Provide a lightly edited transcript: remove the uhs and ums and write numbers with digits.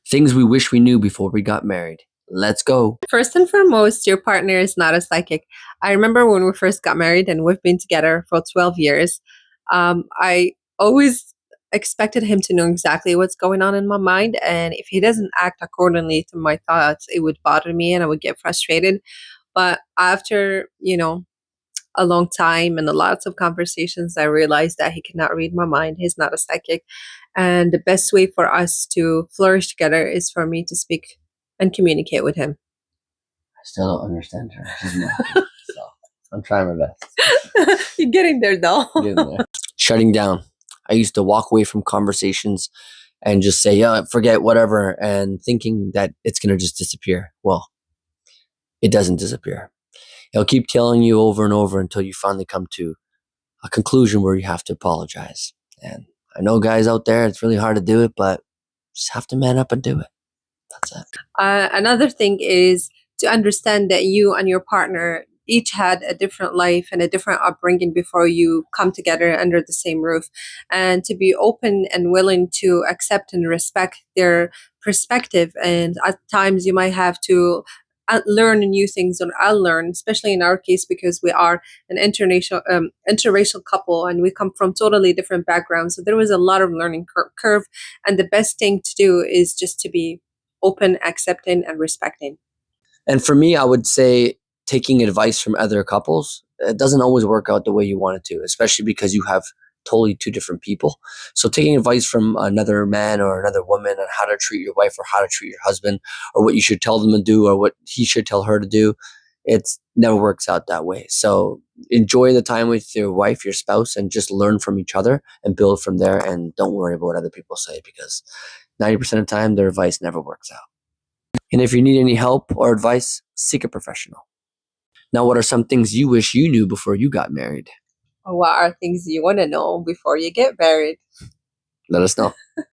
Things we wish we knew before we got married. Let's go. First and foremost, your partner is not a psychic. I remember when we first got married and we've been together for 12 years. I always expected him to know exactly what's going on in my mind. And if he doesn't act accordingly to my thoughts, it would bother me and I would get frustrated. But after, a long time and lots of conversations, I realized that he cannot read my mind. He's not a psychic. And the best way for us to flourish together is for me to speak and communicate with him. I still don't understand her. She's not. So I'm trying my best. You're getting there though. Getting there. Shutting down. I used to walk away from conversations and just say, yeah, forget whatever, and thinking that it's going to just disappear. Well, it doesn't disappear. He'll keep telling you over and over until you finally come to a conclusion where you have to apologize. And I know guys out there, it's really hard to do it, but you just have to man up and do it. That's it. Another thing is to understand that you and your partner each had a different life and a different upbringing before you come together under the same roof, and to be open and willing to accept and respect their perspective. And at times you might have to learn new things or unlearn, especially in our case because we are an interracial couple and we come from totally different backgrounds. So there was a lot of learning curve, and the best thing to do is just to be open, accepting, and respecting. And for me, I would say taking advice from other couples, it doesn't always work out the way you want it to, especially because you have totally two different people. So taking advice from another man or another woman on how to treat your wife or how to treat your husband or what you should tell them to do or what he should tell her to do, it never works out that way. So enjoy the time with your wife, your spouse, and just learn from each other and build from there. And don't worry about what other people say, because 90% of the time, their advice never works out. And if you need any help or advice, seek a professional. Now, what are some things you wish you knew before you got married? What are things you want to know before you get married? Let us know.